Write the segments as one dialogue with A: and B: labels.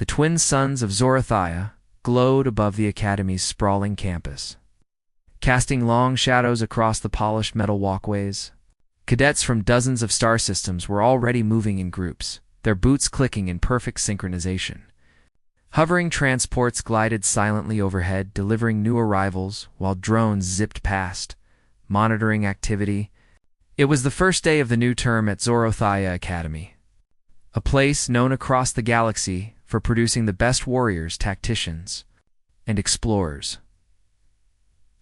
A: The twin suns of Zorothia glowed above the Academy's sprawling campus, casting long shadows across the polished metal walkways. Cadets from dozens of star systems were already moving in groups, their boots clicking in perfect synchronization. Hovering transports glided silently overhead, delivering new arrivals, while drones zipped past, monitoring activity. It was the first day of the new term at Zorothia Academy, a place known across the galaxy for producing the best warriors, tacticians, and explorers.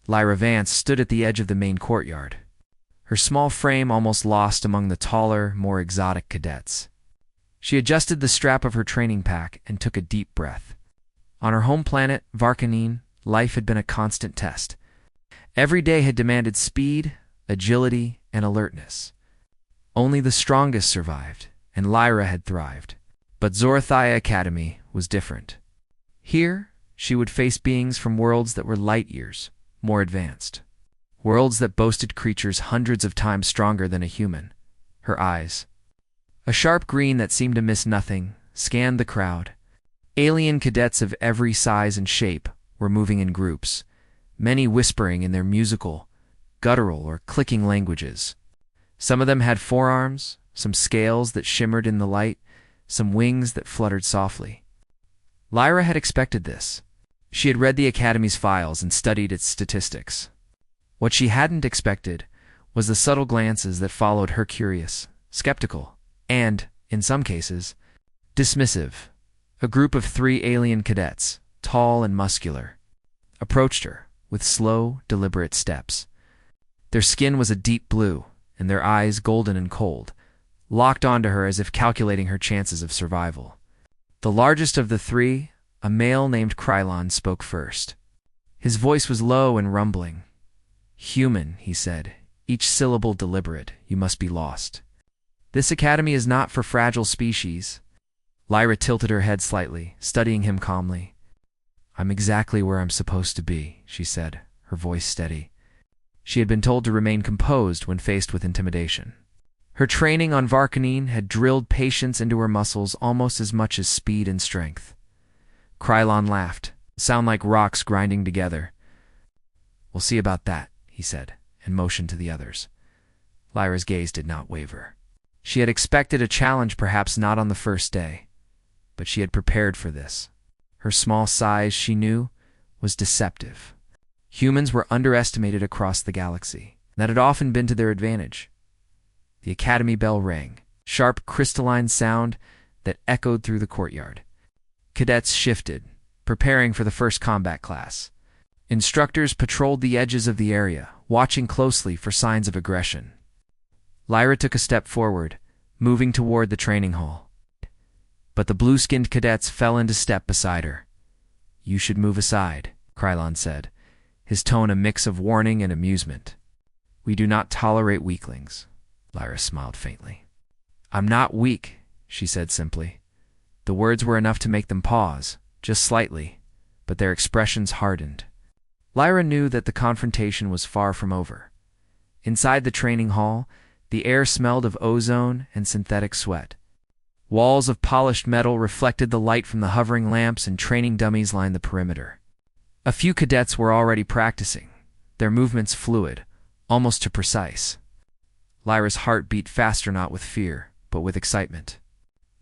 A: Lyra Vance stood at the edge of the main courtyard, her small frame almost lost among the taller, more exotic cadets. She adjusted the strap of her training pack and took a deep breath. On her home planet, Varkanine, life had been a constant test. Every day had demanded speed, agility, and alertness. Only the strongest survived, and Lyra had thrived. But Zorothia Academy was different. Here, she would face beings from worlds that were light years more advanced. Worlds that boasted creatures hundreds of times stronger than a human. Her eyes, a sharp green that seemed to miss nothing, scanned the crowd. Alien cadets of every size and shape were moving in groups, many whispering in their musical, guttural, or clicking languages. Some of them had forearms, some scales that shimmered in the light, some wings that fluttered softly. Lyra had expected this. She had read the Academy's files and studied its statistics. What she hadn't expected was the subtle glances that followed her, curious, skeptical, and, in some cases, dismissive. A group of 3 alien cadets, tall and muscular, approached her with slow, deliberate steps. Their skin was a deep blue, and their eyes golden and cold, locked onto her as if calculating her chances of survival. The largest of the 3, a male named Krylon, spoke first. His voice was low and rumbling. "Human," he said, each syllable deliberate. "You must be lost. This academy is not for fragile species." Lyra tilted her head slightly, studying him calmly. "I'm exactly where I'm supposed to be," she said, her voice steady. She had been told to remain composed when faced with intimidation. Her training on Varkanine had drilled patience into her muscles almost as much as speed and strength. Krylon laughed, sound like rocks grinding together. "We'll see about that," he said, and motioned to the others. Lyra's gaze did not waver. She had expected a challenge, perhaps not on the first day, but she had prepared for this. Her small size, she knew, was deceptive. Humans were underestimated across the galaxy. That had often been to their advantage. The Academy bell rang, sharp crystalline sound that echoed through the courtyard. Cadets shifted, preparing for the first combat class. Instructors patrolled the edges of the area, watching closely for signs of aggression. Lyra took a step forward, moving toward the training hall. But the blue-skinned cadets fell into step beside her. "You should move aside," Krylon said, his tone a mix of warning and amusement. "We do not tolerate weaklings." Lyra smiled faintly. "I'm not weak," she said simply. The words were enough to make them pause, just slightly, but their expressions hardened. Lyra knew that the confrontation was far from over. Inside the training hall, the air smelled of ozone and synthetic sweat. Walls of polished metal reflected the light from the hovering lamps, and training dummies lined the perimeter. A few cadets were already practicing, their movements fluid, almost too precise. Lyra's heart beat faster, not with fear, but with excitement.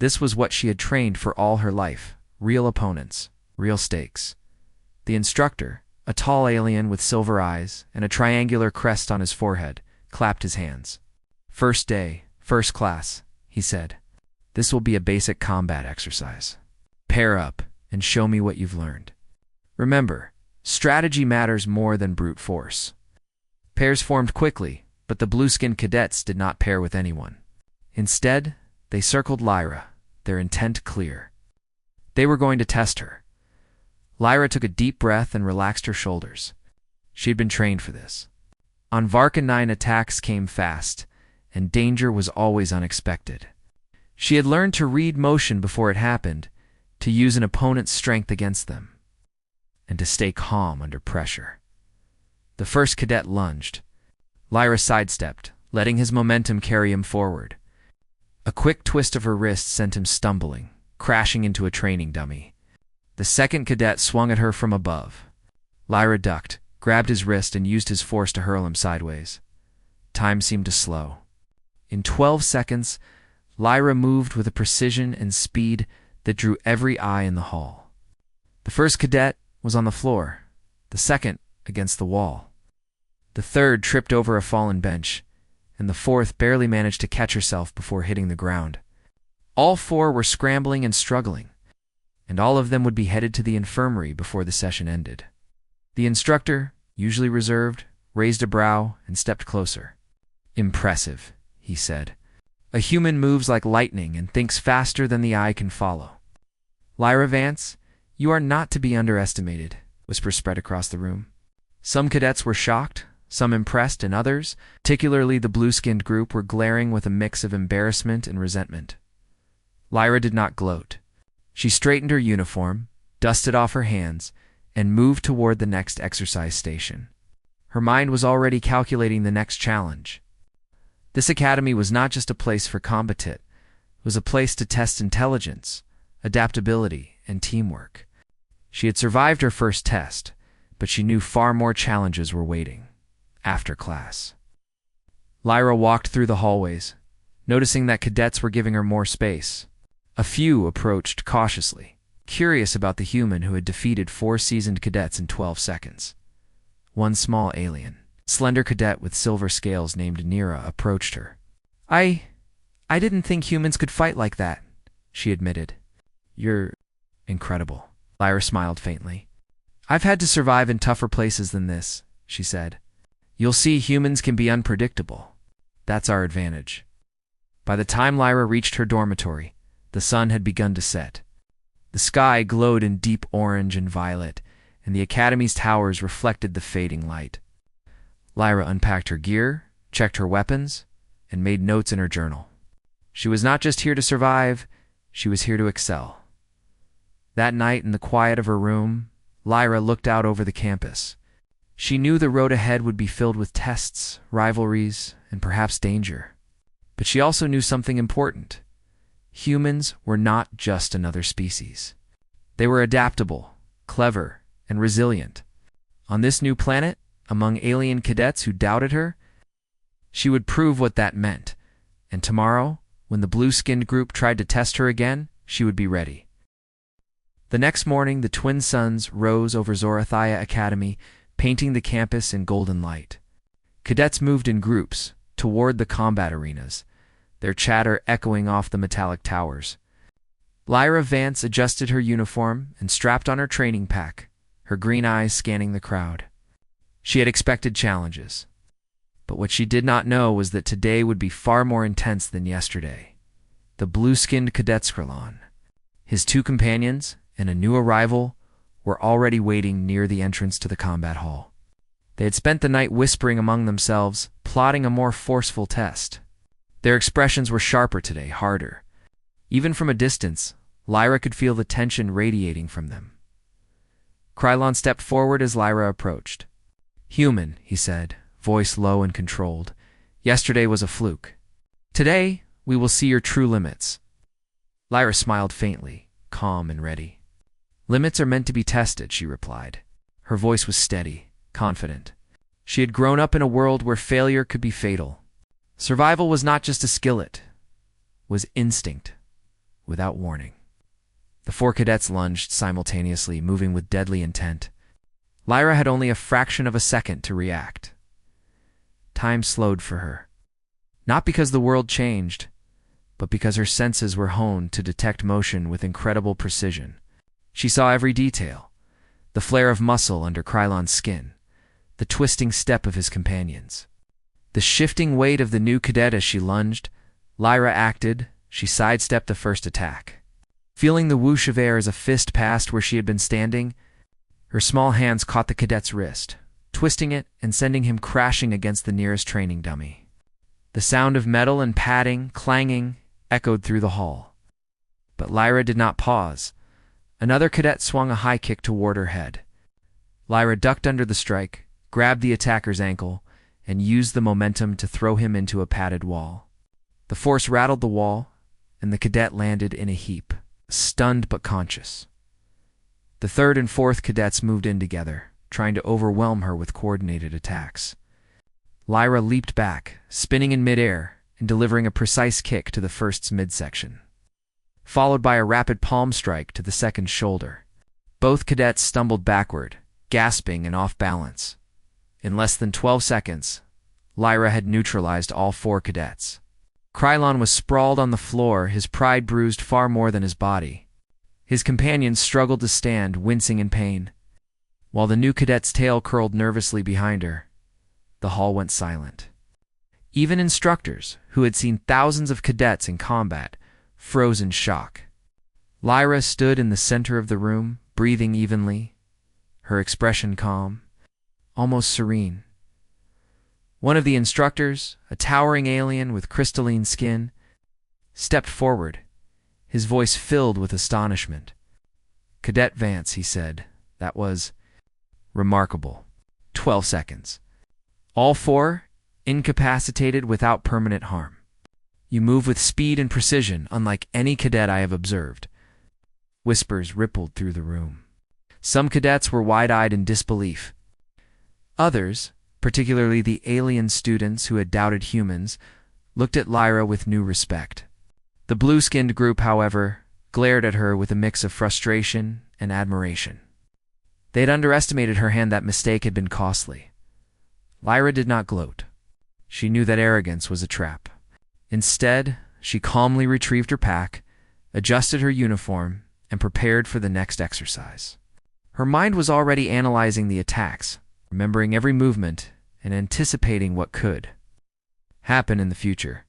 A: This was what she had trained for all her life: real opponents, real stakes. The instructor, a tall alien with silver eyes and a triangular crest on his forehead, clapped his hands. "First day, first class," he said. "This will be a basic combat exercise. Pair up and show me what you've learned. Remember, strategy matters more than brute force." Pairs formed quickly, but the blue-skinned cadets did not pair with anyone. Instead, they circled Lyra, their intent clear. They were going to test her. Lyra took a deep breath and relaxed her shoulders. She had been trained for this. On Varkanine, attacks came fast, and danger was always unexpected. She had learned to read motion before it happened, to use an opponent's strength against them, and to stay calm under pressure. The first cadet lunged. Lyra sidestepped, letting his momentum carry him forward. A quick twist of her wrist sent him stumbling, crashing into a training dummy. The second cadet swung at her from above. Lyra ducked, grabbed his wrist, and used his force to hurl him sideways. Time seemed to slow. In 12 seconds, Lyra moved with a precision and speed that drew every eye in the hall. The first cadet was on the floor, the second against the wall. The third tripped over a fallen bench, and the fourth barely managed to catch herself before hitting the ground. All four were scrambling and struggling, and all of them would be headed to the infirmary before the session ended. The instructor, usually reserved, raised a brow and stepped closer. "Impressive," he said. "A human moves like lightning and thinks faster than the eye can follow." "Lyra Vance, you are not to be underestimated," whispers spread across the room. Some cadets were shocked, some impressed, and others, particularly the blue-skinned group, were glaring with a mix of embarrassment and resentment. Lyra did not gloat. She straightened her uniform, dusted off her hands, and moved toward the next exercise station. Her mind was already calculating the next challenge. This academy was not just a place for combat, it was a place to test intelligence, adaptability, and teamwork. She had survived her first test, but she knew far more challenges were waiting after class. Lyra walked through the hallways, noticing that cadets were giving her more space. A few approached cautiously, curious about the human who had defeated 4 seasoned cadets in 12 seconds. One small alien, slender cadet with silver scales named Nira, approached her. I didn't think humans could fight like that," she admitted. "You're incredible," Lyra smiled faintly. "I've had to survive in tougher places than this," she said. "You'll see, humans can be unpredictable. That's our advantage." By the time Lyra reached her dormitory, the sun had begun to set. The sky glowed in deep orange and violet, and the academy's towers reflected the fading light. Lyra unpacked her gear, checked her weapons, and made notes in her journal. She was not just here to survive, she was here to excel. That night, in the quiet of her room, Lyra looked out over the campus. She knew the road ahead would be filled with tests, rivalries, and perhaps danger. But she also knew something important. Humans were not just another species. They were adaptable, clever, and resilient. On this new planet, among alien cadets who doubted her, she would prove what that meant, and tomorrow, when the blue-skinned group tried to test her again, she would be ready. The next morning, the twin suns rose over Zorothia Academy, painting the campus in golden light. Cadets moved in groups toward the combat arenas, their chatter echoing off the metallic towers. Lyra Vance adjusted her uniform and strapped on her training pack, her green eyes scanning the crowd. She had expected challenges, but what she did not know was that today would be far more intense than yesterday. The blue-skinned cadet Skrylon, his 2 companions, and a new arrival were already waiting near the entrance to the combat hall. They had spent the night whispering among themselves, plotting a more forceful test. Their expressions were sharper today, harder. Even from a distance, Lyra could feel the tension radiating from them. Krylon stepped forward as Lyra approached. "Human," he said, voice low and controlled. "Yesterday was a fluke. Today, we will see your true limits." Lyra smiled faintly, calm and ready. "Limits are meant to be tested," she replied. Her voice was steady, confident. She had grown up in a world where failure could be fatal. Survival was not just a skillet, was instinct, without warning. The 4 cadets lunged simultaneously, moving with deadly intent. Lyra had only a fraction of a second to react. Time slowed for her. Not because the world changed, but because her senses were honed to detect motion with incredible precision. She saw every detail: the flare of muscle under Krylon's skin, the twisting step of his companions, the shifting weight of the new cadet. As she lunged, Lyra acted. She sidestepped the first attack. Feeling the whoosh of air as a fist passed where she had been standing, her small hands caught the cadet's wrist, twisting it and sending him crashing against the nearest training dummy. The sound of metal and padding, clanging, echoed through the hall. But Lyra did not pause. Another cadet swung a high kick toward her head. Lyra ducked under the strike, grabbed the attacker's ankle, and used the momentum to throw him into a padded wall. The force rattled the wall, and the cadet landed in a heap, stunned but conscious. The third and fourth cadets moved in together, trying to overwhelm her with coordinated attacks. Lyra leaped back, spinning in midair and delivering a precise kick to the first's midsection, followed by a rapid palm strike to the second's shoulder. Both cadets stumbled backward, gasping and off balance. In less than 12 seconds, Lyra had neutralized all four cadets. Krylon was sprawled on the floor, his pride bruised far more than his body. His companions struggled to stand, wincing in pain. While the new cadet's tail curled nervously behind her, the hall went silent. Even instructors, who had seen thousands of cadets in combat, froze in shock. Lyra stood in the center of the room, breathing evenly, her expression calm, almost serene. One of the instructors, a towering alien with crystalline skin, stepped forward, his voice filled with astonishment. "Cadet Vance," he said, "that was remarkable. 12 seconds. All four incapacitated without permanent harm. You move with speed and precision, unlike any cadet I have observed." Whispers rippled through the room. Some cadets were wide-eyed in disbelief. Others, particularly the alien students who had doubted humans, looked at Lyra with new respect. The blue-skinned group, however, glared at her with a mix of frustration and admiration. They had underestimated her, and that mistake had been costly. Lyra did not gloat. She knew that arrogance was a trap. Instead, she calmly retrieved her pack, adjusted her uniform, and prepared for the next exercise. Her mind was already analyzing the attacks, remembering every movement and anticipating what could happen in the future.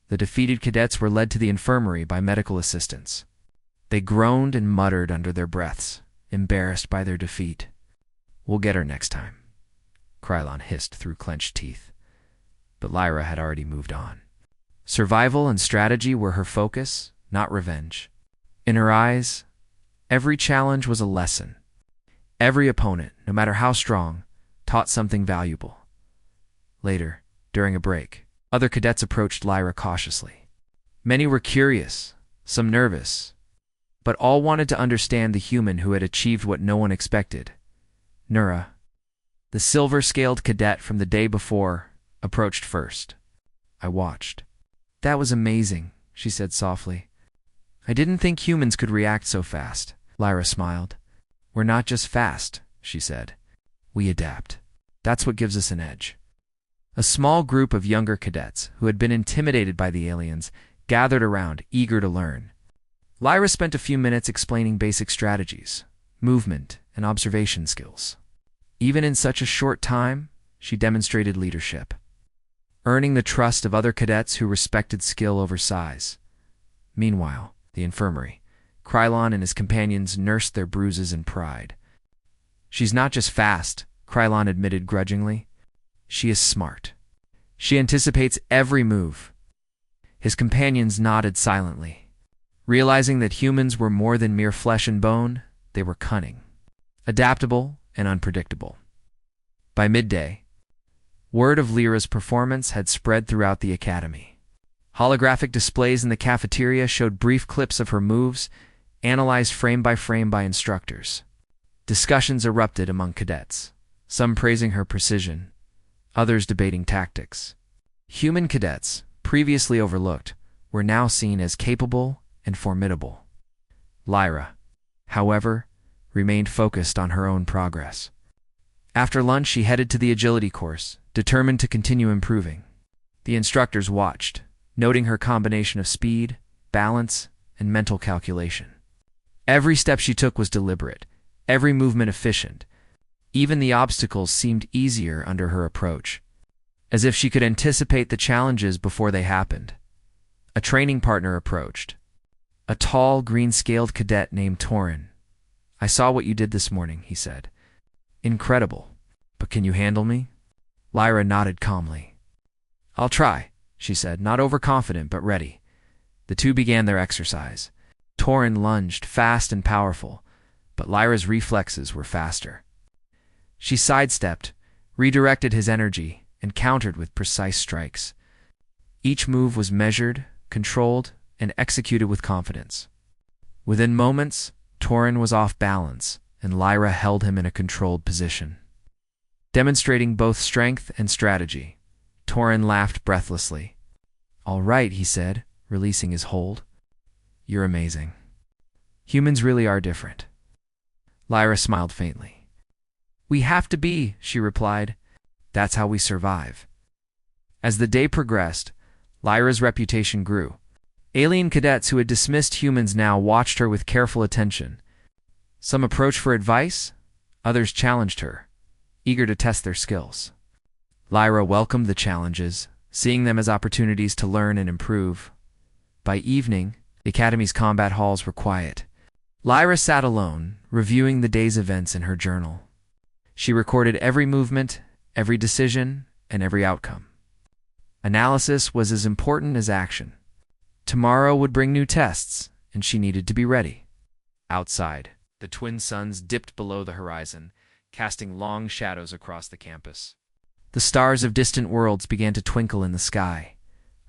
A: The defeated cadets were led to the infirmary by medical assistants. They groaned and muttered under their breaths, embarrassed by their defeat. "We'll get her next time," Krylon hissed through clenched teeth. But Lyra had already moved on. Survival and strategy were her focus, not revenge. In her eyes, every challenge was a lesson. Every opponent, no matter how strong, taught something valuable. Later, during a break, other cadets approached Lyra cautiously. Many were curious, some nervous, but all wanted to understand the human who had achieved what no one expected. Nura, the silver-scaled cadet from the day before, approached first. I watched. "That was amazing," she said softly. "I didn't think humans could react so fast." Lyra smiled. "We're not just fast," she said. "We adapt. That's what gives us an edge." A small group of younger cadets, who had been intimidated by the aliens, gathered around, eager to learn. Lyra spent a few minutes explaining basic strategies, movement, and observation skills. Even in such a short time, she demonstrated leadership, earning the trust of other cadets who respected skill over size. Meanwhile, the infirmary, Krylon and his companions nursed their bruises in pride. "She's not just fast," Krylon admitted grudgingly. "She is smart. She anticipates every move." His companions nodded silently. Realizing that humans were more than mere flesh and bone, they were cunning, adaptable, and unpredictable. By midday, word of Lyra's performance had spread throughout the academy. Holographic displays in the cafeteria showed brief clips of her moves, analyzed frame by instructors. Discussions erupted among cadets, some praising her precision, others debating tactics. Human cadets, previously overlooked, were now seen as capable and formidable. Lyra, however, remained focused on her own progress. After lunch, she headed to the agility course, determined to continue improving. The instructors watched, noting her combination of speed, balance, and mental calculation. Every step she took was deliberate, every movement efficient. Even the obstacles seemed easier under her approach, as if she could anticipate the challenges before they happened. A training partner approached, a tall, green-scaled cadet named Toryn. "I saw what you did this morning," he said. "Incredible. But can you handle me?" Lyra nodded calmly. "I'll try," she said, not overconfident but ready. The two began their exercise. Toryn lunged, fast and powerful, but Lyra's reflexes were faster. She sidestepped, redirected his energy, and countered with precise strikes. Each move was measured, controlled, and executed with confidence. Within moments, Torrin was off balance, and Lyra held him in a controlled position. Demonstrating both strength and strategy, Torrin laughed breathlessly. "All right," he said, releasing his hold. "You're amazing. Humans really are different." Lyra smiled faintly. "We have to be," she replied. "That's how we survive." As the day progressed, Lyra's reputation grew. Alien cadets who had dismissed humans now watched her with careful attention. Some approached for advice, others challenged her, eager to test their skills. Lyra welcomed the challenges, seeing them as opportunities to learn and improve. By evening, the Academy's combat halls were quiet. Lyra sat alone, reviewing the day's events in her journal. She recorded every movement, every decision, and every outcome. Analysis was as important as action. Tomorrow would bring new tests, and she needed to be ready. Outside, the twin suns dipped below the horizon, casting long shadows across the campus. The stars of distant worlds began to twinkle in the sky,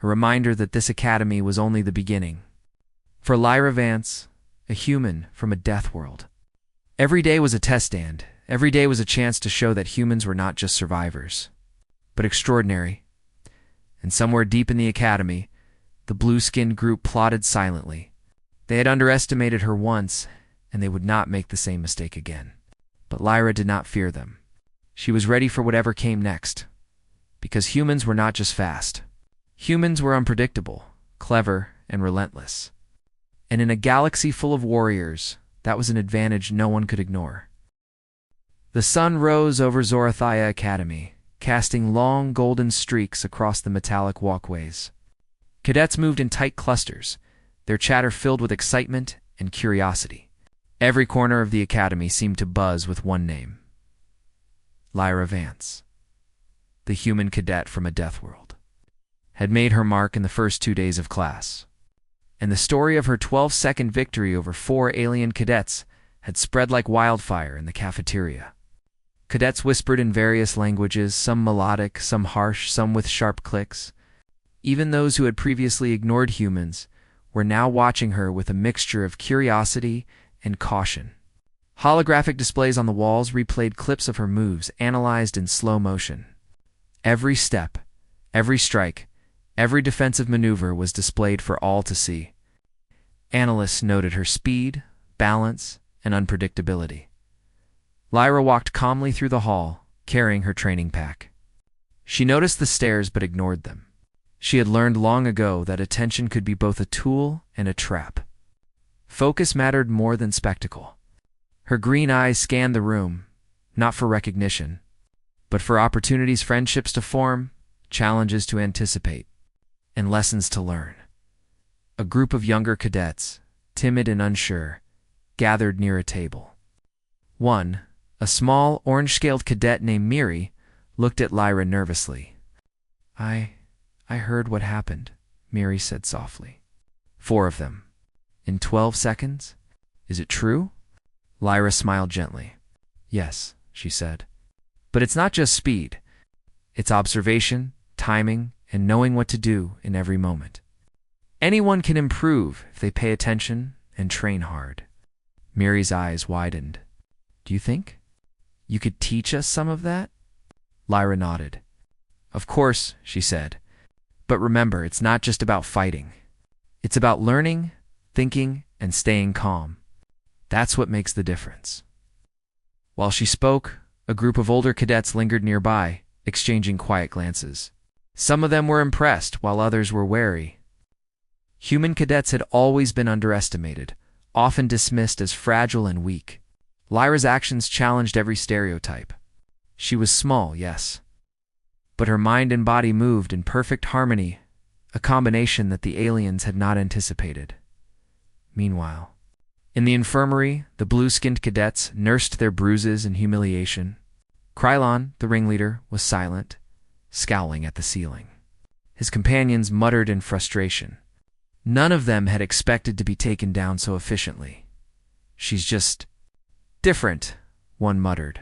A: a reminder that this academy was only the beginning. For Lyra Vance, a human from a death world, every day was a test stand. Every day was a chance to show that humans were not just survivors, but extraordinary. And somewhere deep in the academy, the blue-skinned group plotted silently. They had underestimated her once, and they would not make the same mistake again. But Lyra did not fear them. She was ready for whatever came next. Because humans were not just fast. Humans were unpredictable, clever, and relentless. And in a galaxy full of warriors, that was an advantage no one could ignore. The sun rose over Zorothia Academy, casting long golden streaks across the metallic walkways. Cadets moved in tight clusters, their chatter filled with excitement and curiosity. Every corner of the academy seemed to buzz with one name: Lyra Vance. The human cadet from a death world had made her mark in the first 2 days of class, and the story of her 12-second victory over 4 alien cadets had spread like wildfire in the cafeteria. Cadets whispered in various languages, some melodic, some harsh, some with sharp clicks. Even those who had previously ignored humans were now watching her with a mixture of curiosity and caution. Holographic displays on the walls replayed clips of her moves, analyzed in slow motion. Every step, every strike, every defensive maneuver was displayed for all to see. Analysts noted her speed, balance, and unpredictability. Lyra walked calmly through the hall, carrying her training pack. She noticed the stares but ignored them. She had learned long ago that attention could be both a tool and a trap. Focus mattered more than spectacle. Her green eyes scanned the room, not for recognition, but for opportunities, friendships to form, challenges to anticipate, and lessons to learn. A group of younger cadets, timid and unsure, gathered near a table. One, a small, orange-scaled cadet named Miri, looked at Lyra nervously. I heard what happened, Miri said softly. 4 of them. In 12 seconds? Is it true? Lyra smiled gently. Yes, she said. But it's not just speed. It's observation, timing, and knowing what to do in every moment. Anyone can improve if they pay attention and train hard. Miri's eyes widened. Do you think you could teach us some of that? Lyra nodded. Of course, she said. But remember, it's not just about fighting. It's about learning, thinking, and staying calm. That's what makes the difference. While she spoke, a group of older cadets lingered nearby, exchanging quiet glances. Some of them were impressed, while others were wary. Human cadets had always been underestimated, often dismissed as fragile and weak. Lyra's actions challenged every stereotype. She was small, yes, but her mind and body moved in perfect harmony, a combination that the aliens had not anticipated. Meanwhile, in the infirmary, the blue-skinned cadets nursed their bruises and humiliation. Krylon, the ringleader, was silent, scowling at the ceiling. His companions muttered in frustration. None of them had expected to be taken down so efficiently. She's just different, one muttered.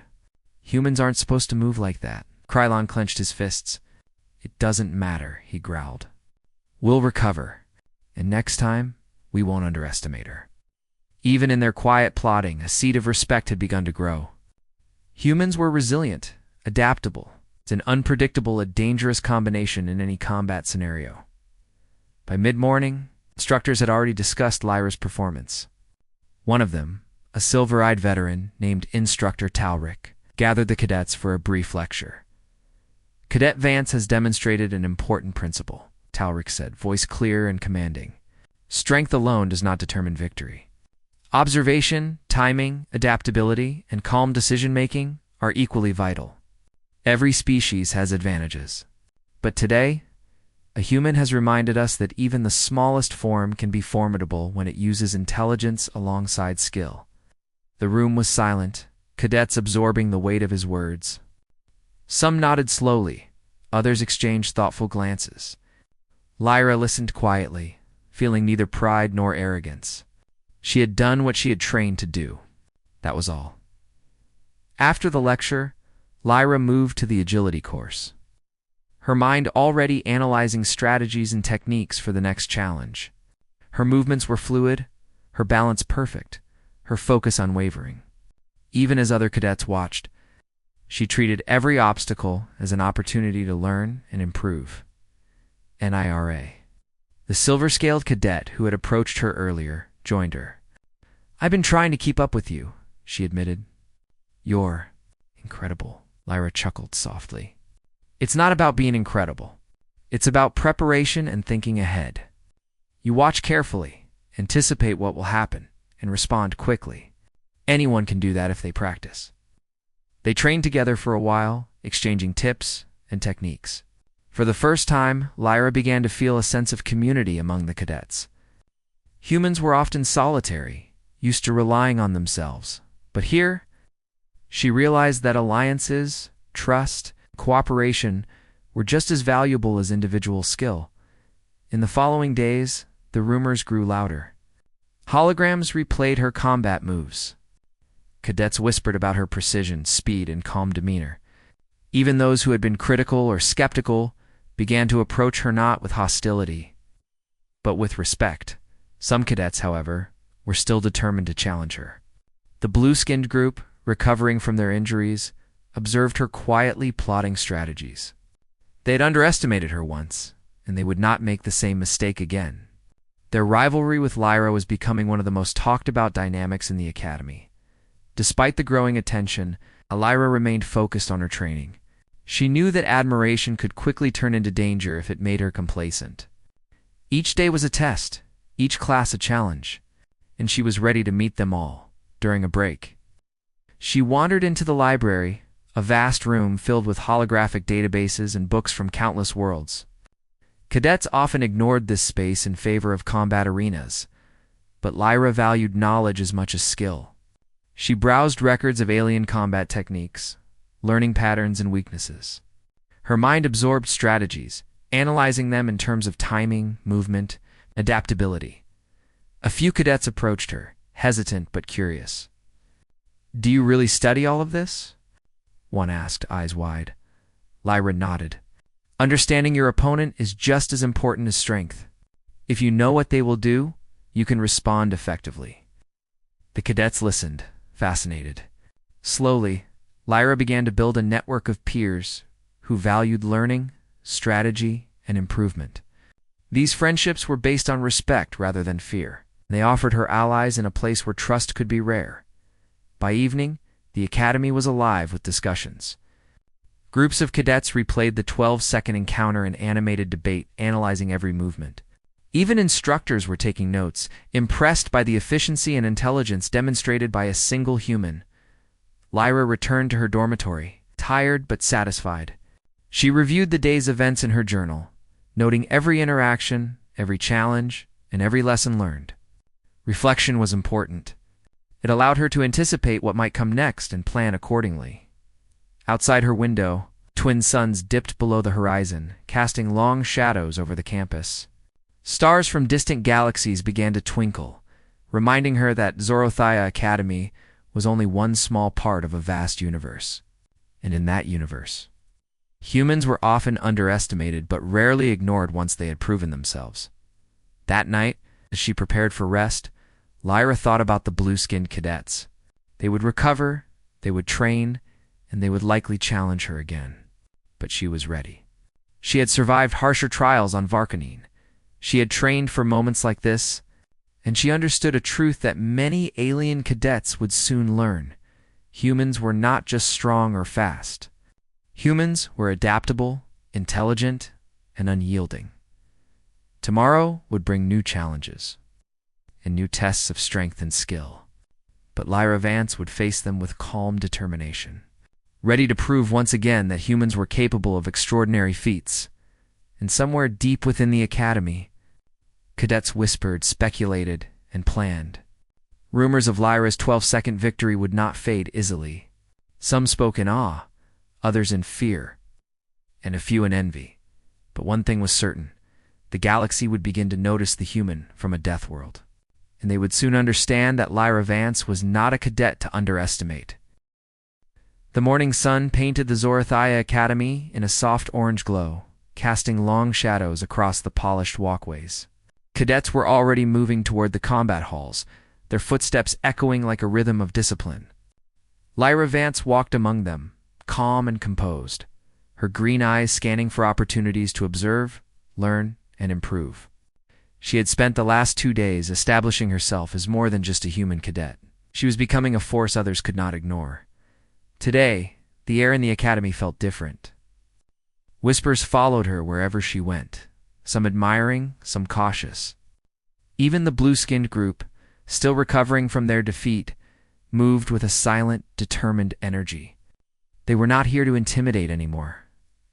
A: Humans aren't supposed to move like that. Krylon clenched his fists. It doesn't matter, he growled. We'll recover, and next time, we won't underestimate her. Even in their quiet plotting, a seed of respect had begun to grow. Humans were resilient, adaptable. It's an unpredictable, a dangerous combination in any combat scenario. By mid-morning, instructors had already discussed Lyra's performance. One of them, a silver-eyed veteran named Instructor Talric, gathered the cadets for a brief lecture. Cadet Vance has demonstrated an important principle, Talric said, voice clear and commanding. Strength alone does not determine victory. Observation, timing, adaptability, and calm decision-making are equally vital. Every species has advantages. But today, a human has reminded us that even the smallest form can be formidable when it uses intelligence alongside skill. The room was silent, cadets absorbing the weight of his words. Some nodded slowly, others exchanged thoughtful glances. Lyra listened quietly, feeling neither pride nor arrogance. She had done what she had trained to do. That was all. After the lecture, Lyra moved to the agility course, her mind already analyzing strategies and techniques for the next challenge. Her movements were fluid, her balance perfect, her focus unwavering. Even as other cadets watched, she treated every obstacle as an opportunity to learn and improve. NIRA. The silver-scaled cadet who had approached her earlier joined her. "I've been trying to keep up with you," she admitted. "You're incredible," Lyra chuckled softly. "It's not about being incredible. It's about preparation and thinking ahead. You watch carefully, anticipate what will happen, and respond quickly. Anyone can do that if they practice." They trained together for a while, exchanging tips and techniques. For the first time, Lyra began to feel a sense of community among the cadets. Humans were often solitary, used to relying on themselves. But here, she realized that alliances, trust, cooperation were just as valuable as individual skill. In the following days, the rumors grew louder. Holograms replayed her combat moves. Cadets whispered about her precision, speed, and calm demeanor. Even those who had been critical or skeptical began to approach her not with hostility, but with respect. Some cadets, however, were still determined to challenge her. The blue-skinned group, recovering from their injuries, observed her quietly plotting strategies. They had underestimated her once, and they would not make the same mistake again. Their rivalry with Lyra was becoming one of the most talked-about dynamics in the Academy. Despite the growing attention, Lyra remained focused on her training. She knew that admiration could quickly turn into danger if it made her complacent. Each day was a test, each class a challenge, and she was ready to meet them all during a break. She wandered into the library, a vast room filled with holographic databases and books from countless worlds. Cadets often ignored this space in favor of combat arenas, but Lyra valued knowledge as much as skill. She browsed records of alien combat techniques, learning patterns and weaknesses. Her mind absorbed strategies, analyzing them in terms of timing, movement, adaptability. A few cadets approached her, hesitant but curious. "Do you really study all of this?" one asked, eyes wide. Lyra nodded. "Understanding your opponent is just as important as strength. If you know what they will do, you can respond effectively." The cadets listened, fascinated. Slowly, Lyra began to build a network of peers who valued learning, strategy, and improvement. These friendships were based on respect rather than fear. They offered her allies in a place where trust could be rare. By evening, the Academy was alive with discussions. Groups of cadets replayed the 12-second encounter in animated debate, analyzing every movement. Even instructors were taking notes, impressed by the efficiency and intelligence demonstrated by a single human. Lyra returned to her dormitory, tired but satisfied. She reviewed the day's events in her journal, noting every interaction, every challenge, and every lesson learned. Reflection was important. It allowed her to anticipate what might come next and plan accordingly. Outside her window, twin suns dipped below the horizon, casting long shadows over the campus. Stars from distant galaxies began to twinkle, reminding her that Zorothia Academy was only one small part of a vast universe. And in that universe, humans were often underestimated but rarely ignored once they had proven themselves. That night, as she prepared for rest, Lyra thought about the blue-skinned cadets. They would recover, they would train, and they would likely challenge her again. But she was ready. She had survived harsher trials on Varkanine. She had trained for moments like this, and she understood a truth that many alien cadets would soon learn. Humans were not just strong or fast. Humans were adaptable, intelligent, and unyielding. Tomorrow would bring new challenges and new tests of strength and skill. But Lyra Vance would face them with calm determination, ready to prove once again that humans were capable of extraordinary feats. And somewhere deep within the academy, cadets whispered, speculated, and planned. Rumors of Lyra's 12-second victory would not fade easily. Some spoke in awe, others in fear, and a few in envy. But one thing was certain: the galaxy would begin to notice the human from a death world. And they would soon understand that Lyra Vance was not a cadet to underestimate. The morning sun painted the Zorathia Academy in a soft orange glow, casting long shadows across the polished walkways. Cadets were already moving toward the combat halls, their footsteps echoing like a rhythm of discipline. Lyra Vance walked among them, calm and composed, her green eyes scanning for opportunities to observe, learn, and improve. She had spent the last 2 days establishing herself as more than just a human cadet. She was becoming a force others could not ignore. Today, the air in the academy felt different. Whispers followed her wherever she went, some admiring, some cautious. Even the blue-skinned group, still recovering from their defeat, moved with a silent, determined energy. They were not here to intimidate anymore.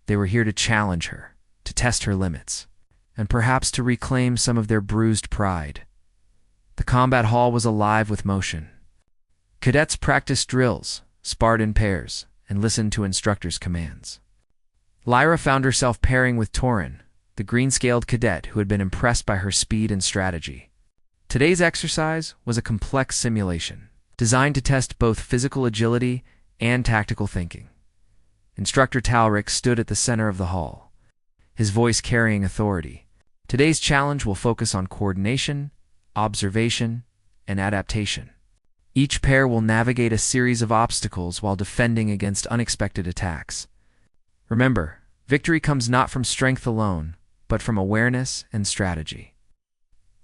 A: They were here to challenge her, to test her limits, and perhaps to reclaim some of their bruised pride. The combat hall was alive with motion. Cadets practiced drills, sparred in pairs, and listened to instructors' commands. Lyra found herself pairing with Toryn, the green-scaled cadet who had been impressed by her speed and strategy. Today's exercise was a complex simulation, designed to test both physical agility and tactical thinking. Instructor Talric stood at the center of the hall, his voice carrying authority. Today's challenge will focus on coordination, observation, and adaptation. Each pair will navigate a series of obstacles while defending against unexpected attacks. Remember, victory comes not from strength alone, but from awareness and strategy.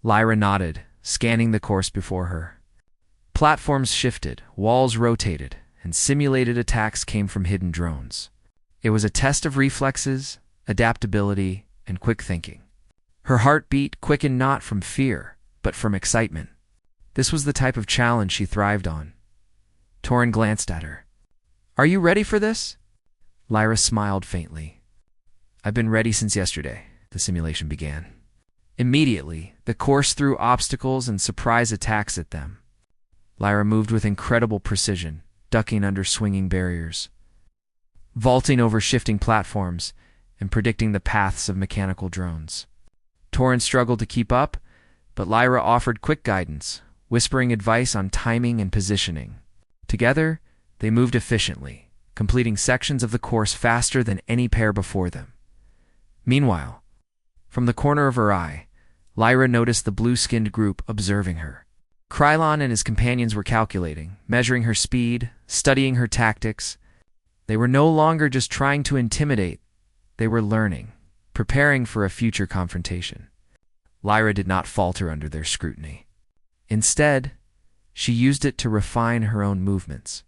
A: Lyra nodded, scanning the course before her. Platforms shifted, walls rotated, and simulated attacks came from hidden drones. It was a test of reflexes, adaptability, and quick thinking. Her heartbeat quickened not from fear, but from excitement. This was the type of challenge she thrived on. Toryn glanced at her. "Are you ready for this?" Lyra smiled faintly. "I've been ready since yesterday," the simulation began. Immediately, the course threw obstacles and surprise attacks at them. Lyra moved with incredible precision, ducking under swinging barriers, vaulting over shifting platforms, and predicting the paths of mechanical drones. Toryn struggled to keep up, but Lyra offered quick guidance, whispering advice on timing and positioning. Together, they moved efficiently, completing sections of the course faster than any pair before them. Meanwhile, from the corner of her eye, Lyra noticed the blue-skinned group observing her. Krylon and his companions were calculating, measuring her speed, studying her tactics. They were no longer just trying to intimidate. They were learning, preparing for a future confrontation. Lyra did not falter under their scrutiny. Instead, she used it to refine her own movements.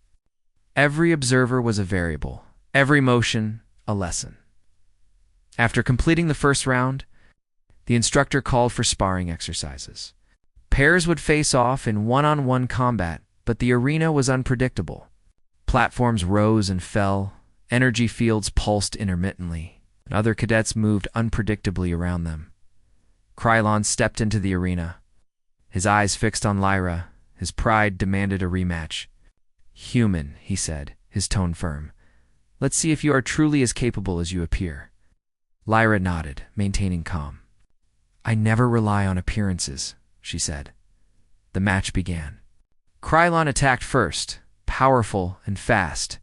A: Every observer was a variable, every motion a lesson. After completing the first round, the instructor called for sparring exercises. Pairs would face off in one-on-one combat, but the arena was unpredictable. Platforms rose and fell, energy fields pulsed intermittently, and other cadets moved unpredictably around them. Krylon stepped into the arena. His eyes fixed on Lyra, his pride demanded a rematch. "Human," he said, his tone firm. "Let's see if you are truly as capable as you appear." Lyra nodded, maintaining calm. "I never rely on appearances," she said. The match began. Krylon attacked first, powerful and fast,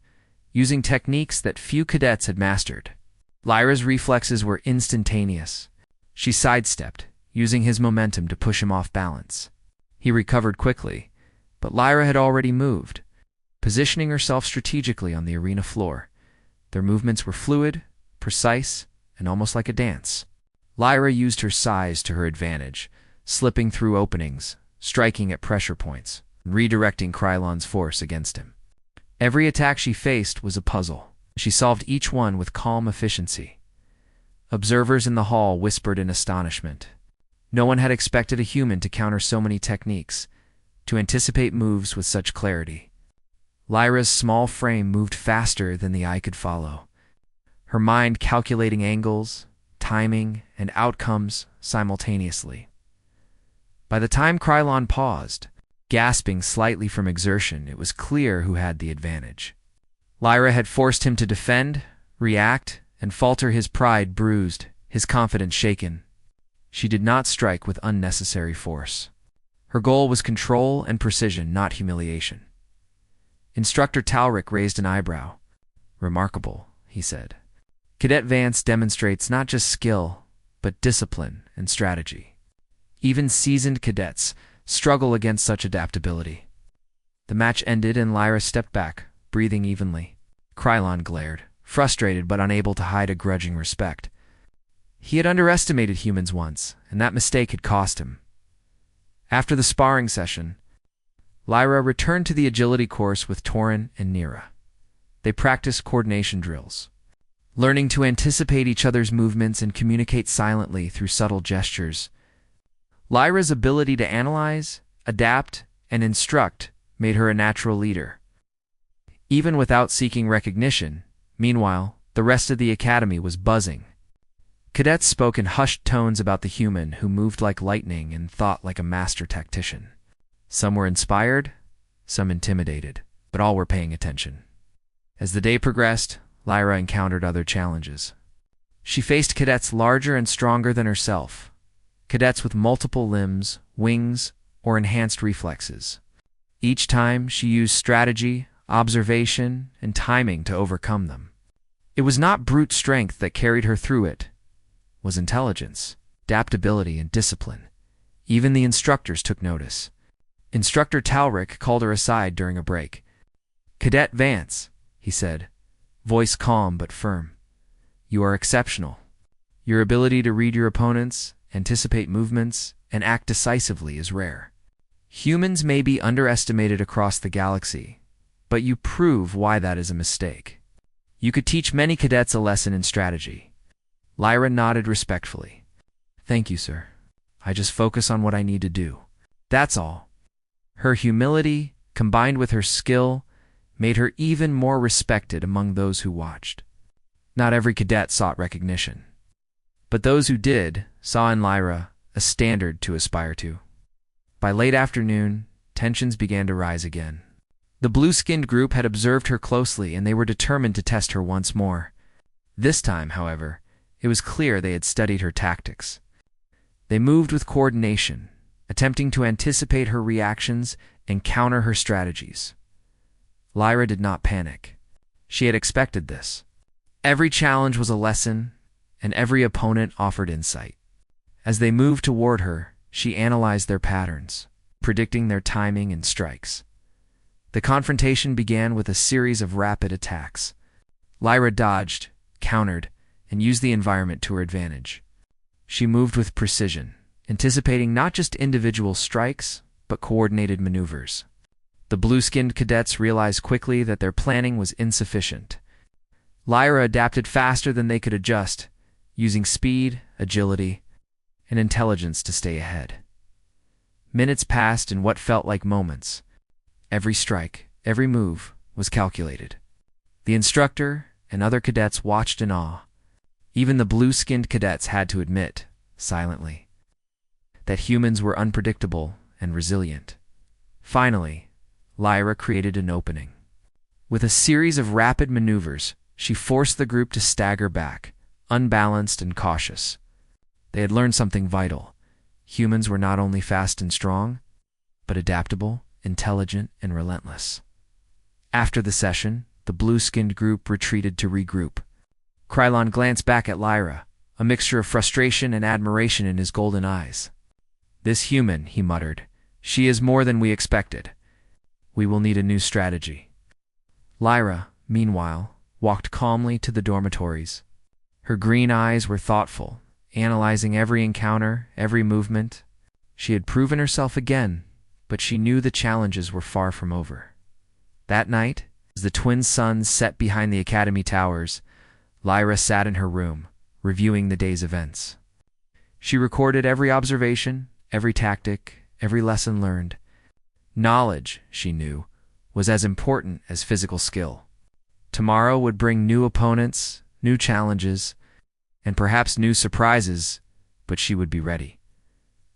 A: using techniques that few cadets had mastered. Lyra's reflexes were instantaneous. She sidestepped, using his momentum to push him off balance. He recovered quickly, but Lyra had already moved, positioning herself strategically on the arena floor. Their movements were fluid, precise, and almost like a dance. Lyra used her size to her advantage, slipping through openings, striking at pressure points, and redirecting Krylon's force against him. Every attack she faced was a puzzle. She solved each one with calm efficiency. Observers in the hall whispered in astonishment. No one had expected a human to counter so many techniques, to anticipate moves with such clarity. Lyra's small frame moved faster than the eye could follow, her mind calculating angles, timing, and outcomes simultaneously. By the time Krylon paused, gasping slightly from exertion, it was clear who had the advantage. Lyra had forced him to defend, react, and falter, his pride bruised, his confidence shaken. She did not strike with unnecessary force. Her goal was control and precision, not humiliation. Instructor Talric raised an eyebrow. "Remarkable," he said. "Cadet Vance demonstrates not just skill, but discipline and strategy. Even seasoned cadets struggle against such adaptability." The match ended and Lyra stepped back, breathing evenly. Krylon glared, frustrated but unable to hide a grudging respect. He had underestimated humans once, and that mistake had cost him. After the sparring session, Lyra returned to the agility course with Torin and Nira. They practiced coordination drills, learning to anticipate each other's movements and communicate silently through subtle gestures. Lyra's ability to analyze, adapt, and instruct made her a natural leader. Even without seeking recognition, meanwhile, the rest of the academy was buzzing. Cadets spoke in hushed tones about the human who moved like lightning and thought like a master tactician. Some were inspired, some intimidated, but all were paying attention. As the day progressed, Lyra encountered other challenges. She faced cadets larger and stronger than herself, cadets with multiple limbs, wings, or enhanced reflexes. Each time, she used strategy, observation, and timing to overcome them. It was not brute strength that carried her through it. It was intelligence, adaptability, and discipline. Even the instructors took notice. Instructor Talric called her aside during a break. "Cadet Vance," he said, voice calm but firm. "You are exceptional. Your ability to read your opponents, anticipate movements, and act decisively is rare. Humans may be underestimated across the galaxy, but you prove why that is a mistake. You could teach many cadets a lesson in strategy." Lyra nodded respectfully. "Thank you, sir. I just focus on what I need to do. That's all." Her humility, combined with her skill, made her even more respected among those who watched. Not every cadet sought recognition, but those who did saw in Lyra a standard to aspire to. By late afternoon, tensions began to rise again. The blue-skinned group had observed her closely, and they were determined to test her once more. This time, however, it was clear they had studied her tactics. They moved with coordination, attempting to anticipate her reactions and counter her strategies. Lyra did not panic. She had expected this. Every challenge was a lesson, and every opponent offered insight. As they moved toward her, she analyzed their patterns, predicting their timing and strikes. The confrontation began with a series of rapid attacks. Lyra dodged, countered, and used the environment to her advantage. She moved with precision, anticipating not just individual strikes, but coordinated maneuvers. The blue-skinned cadets realized quickly that their planning was insufficient. Lyra adapted faster than they could adjust, using speed, agility, and intelligence to stay ahead. Minutes passed in what felt like moments. Every strike, every move, was calculated. The instructor and other cadets watched in awe. Even the blue-skinned cadets had to admit, silently, that humans were unpredictable and resilient. Finally, Lyra created an opening. With a series of rapid maneuvers, she forced the group to stagger back, unbalanced and cautious. They had learned something vital. Humans were not only fast and strong, but adaptable, intelligent, and relentless. After the session, the blue-skinned group retreated to regroup. Krylon glanced back at Lyra, a mixture of frustration and admiration in his golden eyes. "This human," he muttered, She is more than we expected. We will need a new strategy. Lyra, meanwhile, walked calmly to the dormitories. Her green eyes were thoughtful, analyzing every encounter, every movement. She had proven herself again, but she knew the challenges were far from over. That night, as the twin suns set behind the academy towers, Lyra sat in her room, reviewing the day's events. She recorded every observation, every tactic, every lesson learned. Knowledge, she knew, was as important as physical skill. Tomorrow would bring new opponents, new challenges, and perhaps new surprises, but she would be ready.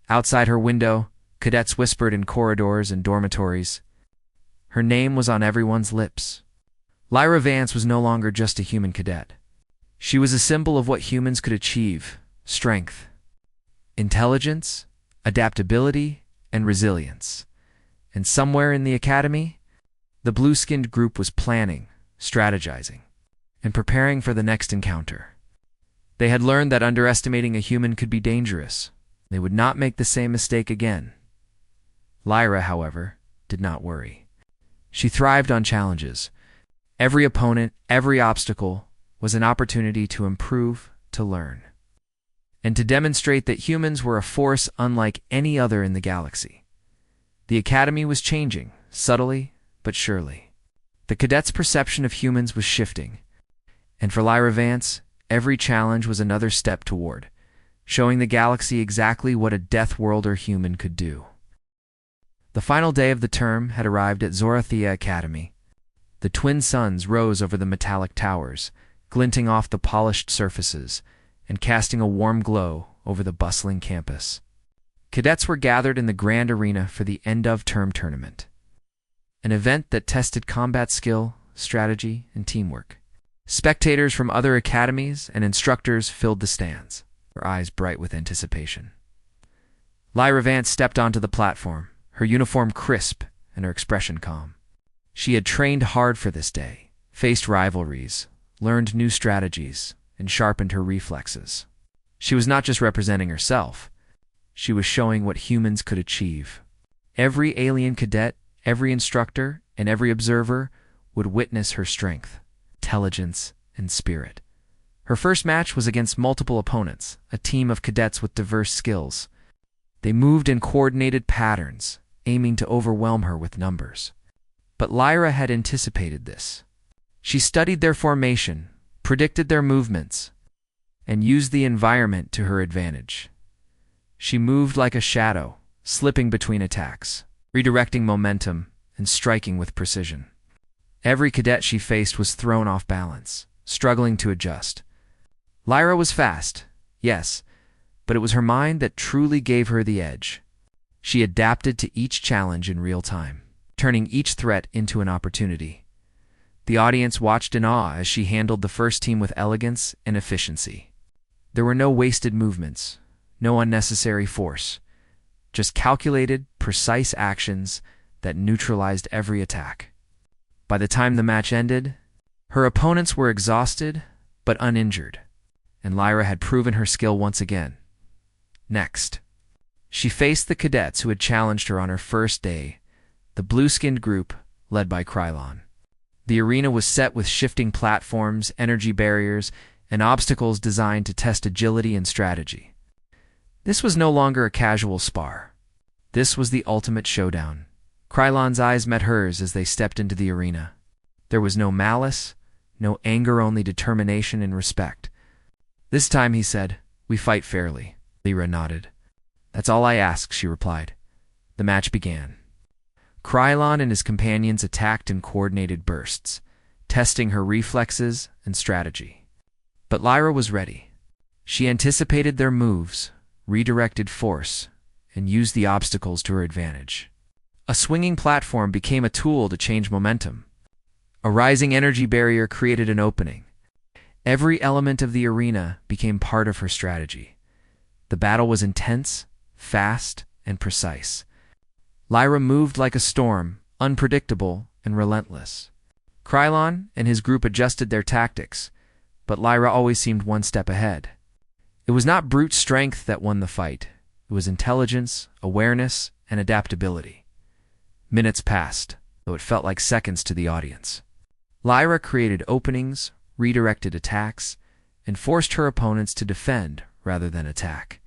A: Outside her window, cadets whispered in corridors and dormitories. Her name was on everyone's lips. Lyra Vance was no longer just a human cadet. She was a symbol of what humans could achieve: strength, intelligence, adaptability, and resilience. And somewhere in the academy, the blue-skinned group was planning, strategizing, and preparing for the next encounter. They had learned that underestimating a human could be dangerous. They would not make the same mistake again. Lyra, however, did not worry. She thrived on challenges. Every opponent, every obstacle, was an opportunity to improve, to learn, and to demonstrate that humans were a force unlike any other in the galaxy. The academy was changing, subtly but surely. The cadets' perception of humans was shifting, and for Lyra Vance, every challenge was another step toward showing the galaxy exactly what a Deathworlder human could do. The final day of the term had arrived at Zorathea Academy. The twin suns rose over the metallic towers, glinting off the polished surfaces and casting a warm glow over the bustling campus. Cadets were gathered in the grand arena for the end-of-term tournament, an event that tested combat skill, strategy, and teamwork. Spectators from other academies and instructors filled the stands, their eyes bright with anticipation. Lyra Vance stepped onto the platform, her uniform crisp and her expression calm. She had trained hard for this day, faced rivalries, learned new strategies, and sharpened her reflexes. She was not just representing herself. She was showing what humans could achieve. Every alien cadet, every instructor, and every observer would witness her strength, intelligence, and spirit. Her first match was against multiple opponents, a team of cadets with diverse skills. They moved in coordinated patterns, aiming to overwhelm her with numbers. But Lyra had anticipated this. She studied their formation, predicted their movements, and used the environment to her advantage. She moved like a shadow, slipping between attacks, redirecting momentum, and striking with precision. Every cadet she faced was thrown off balance, struggling to adjust. Lyra was fast, yes, but it was her mind that truly gave her the edge. She adapted to each challenge in real time, turning each threat into an opportunity. The audience watched in awe as she handled the first team with elegance and efficiency. There were no wasted movements, no unnecessary force, just calculated, precise actions that neutralized every attack. By the time the match ended, her opponents were exhausted but uninjured, and Lyra had proven her skill once again. Next, she faced the cadets who had challenged her on her first day, the blue-skinned group led by Krylon. The arena was set with shifting platforms, energy barriers, and obstacles designed to test agility and strategy. This was no longer a casual spar. This was the ultimate showdown. Krylon's eyes met hers as they stepped into the arena. There was no malice, no anger, only determination and respect. This time, he said, "We fight fairly." Lyra nodded. "That's all I ask," she replied. The match began. Krylon and his companions attacked in coordinated bursts, testing her reflexes and strategy. But Lyra was ready. She anticipated their moves, redirected force, and used the obstacles to her advantage. A swinging platform became a tool to change momentum. A rising energy barrier created an opening. Every element of the arena became part of her strategy. The battle was intense, fast, and precise. Lyra moved like a storm, unpredictable and relentless. Krylon and his group adjusted their tactics, but Lyra always seemed one step ahead. It was not brute strength that won the fight. It was intelligence, awareness, and adaptability. Minutes passed, though it felt like seconds to the audience. Lyra created openings, redirected attacks, and forced her opponents to defend rather than attack.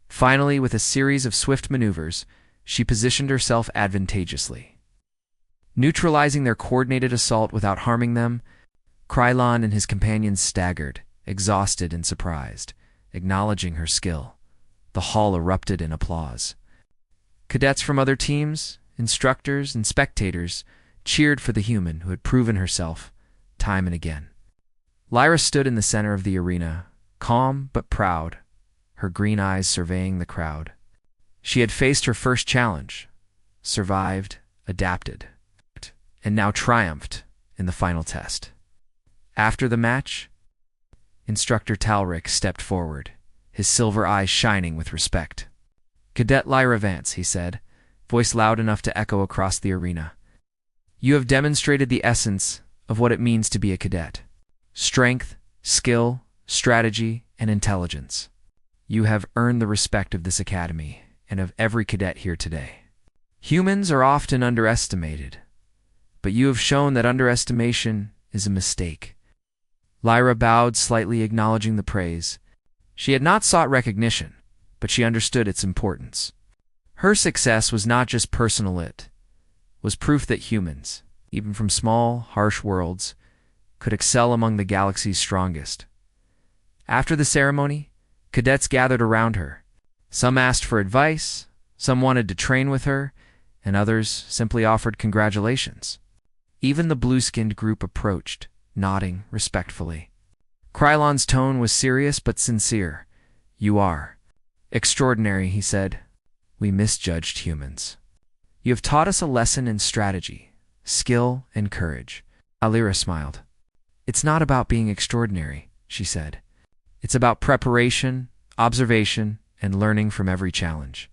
A: Finally, with a series of swift maneuvers, she positioned herself advantageously. Neutralizing their coordinated assault without harming them, Krylon and his companions staggered, exhausted and surprised, acknowledging her skill. The hall erupted in applause. Cadets from other teams, instructors, and spectators cheered for the human who had proven herself time and again. Lyra stood in the center of the arena, calm but proud, her green eyes surveying the crowd. She had faced her first challenge, survived, adapted, and now triumphed in the final test. After the match, Instructor Talric stepped forward, his silver eyes shining with respect. "Cadet Lyra Vance," he said, voice loud enough to echo across the arena. "You have demonstrated the essence of what it means to be a cadet. Strength, skill, strategy, and intelligence. You have earned the respect of this academy and of every cadet here today. Humans are often underestimated, but you have shown that underestimation is a mistake." Lyra bowed slightly, acknowledging the praise. She had not sought recognition, but she understood its importance. Her success was not just personal, it was proof that humans, even from small, harsh worlds, could excel among the galaxy's strongest. After the ceremony, cadets gathered around her. Some asked for advice, some wanted to train with her, and others simply offered congratulations. Even the blue-skinned group approached, nodding respectfully. Krylon's tone was serious but sincere. "You are extraordinary," he said. "We misjudged humans. You have taught us a lesson in strategy, skill, and courage." Lyra smiled. "It's not about being extraordinary," she said. "It's about preparation, observation, and learning from every challenge.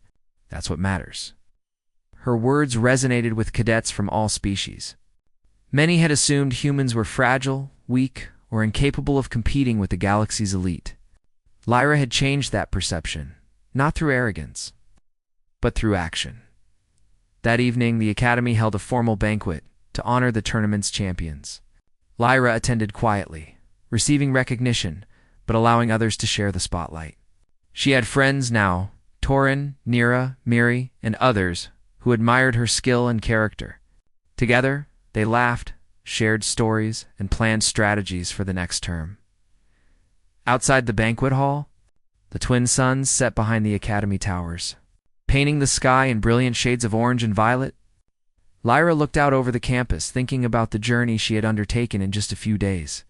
A: That's what matters." Her words resonated with cadets from all species. Many had assumed humans were fragile, weak, or incapable of competing with the galaxy's elite. Lyra had changed that perception, not through arrogance, but through action. That evening, the Academy held a formal banquet to honor the tournament's champions. Lyra attended quietly, receiving recognition, but allowing others to share the spotlight. She had friends now, Torin, Nira, Miri, and others, who admired her skill and character. Together, they laughed, shared stories, and planned strategies for the next term. Outside the banquet hall, the twin suns set behind the Academy towers, painting the sky in brilliant shades of orange and violet. Lyra looked out over the campus, thinking about the journey she had undertaken in just a few days.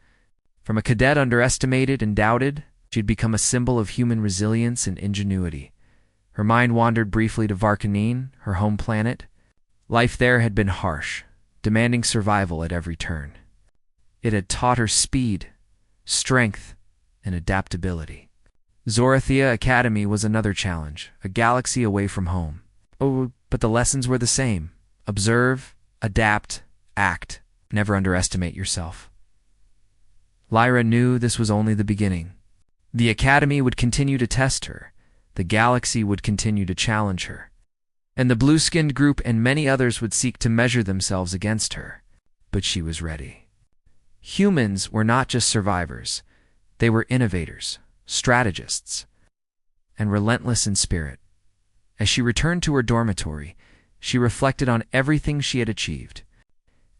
A: From a cadet underestimated and doubted, she had become a symbol of human resilience and ingenuity. Her mind wandered briefly to Varkanine, her home planet. Life there had been harsh, demanding survival at every turn. It had taught her speed, strength, and adaptability. Zorathea Academy was another challenge, a galaxy away from home. Oh, but the lessons were the same. Observe, adapt, act. Never underestimate yourself. Lyra knew this was only the beginning. The Academy would continue to test her. The galaxy would continue to challenge her. And the blue-skinned group and many others would seek to measure themselves against her. But she was ready. Humans were not just survivors. They were innovators, strategists, and relentless in spirit. As she returned to her dormitory, she reflected on everything she had achieved.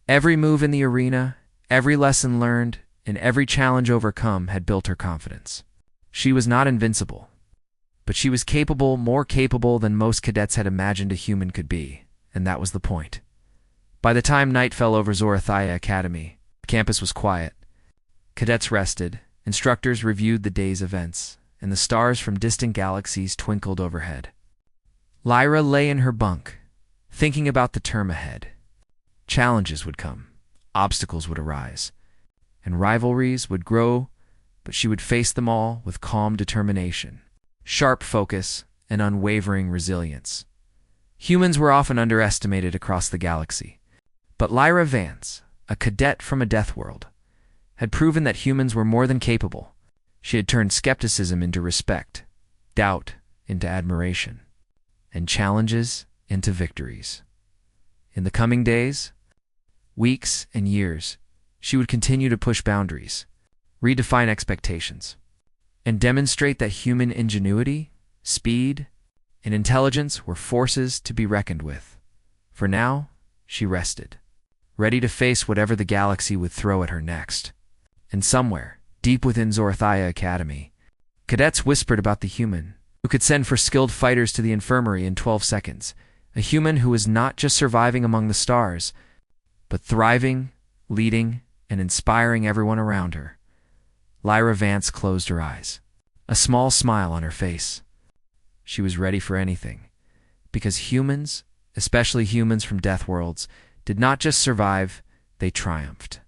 A: Every move in the arena, every lesson learned, and every challenge overcome had built her confidence. She was not invincible, but she was capable, more capable than most cadets had imagined a human could be, and that was the point. By the time night fell over Zorathea Academy, the campus was quiet. Cadets rested, instructors reviewed the day's events, and the stars from distant galaxies twinkled overhead. Lyra lay in her bunk, thinking about the term ahead. Challenges would come, obstacles would arise, and rivalries would grow, but she would face them all with calm determination, sharp focus, and unwavering resilience. Humans were often underestimated across the galaxy, but Lyra Vance, a cadet from a death world, had proven that humans were more than capable. She had turned skepticism into respect, doubt into admiration, and challenges into victories. In the coming days, weeks, and years, she would continue to push boundaries, redefine expectations, and demonstrate that human ingenuity, speed, and intelligence were forces to be reckoned with. For now, she rested, ready to face whatever the galaxy would throw at her next. And somewhere, deep within Zorothia Academy, cadets whispered about the human who could send for skilled fighters to the Infirmary in 12 seconds, a human who was not just surviving among the stars, but thriving, leading, and inspiring everyone around her. Lyra Vance closed her eyes, a small smile on her face. She was ready for anything, because humans, especially humans from Deathworlds, did not just survive, they triumphed.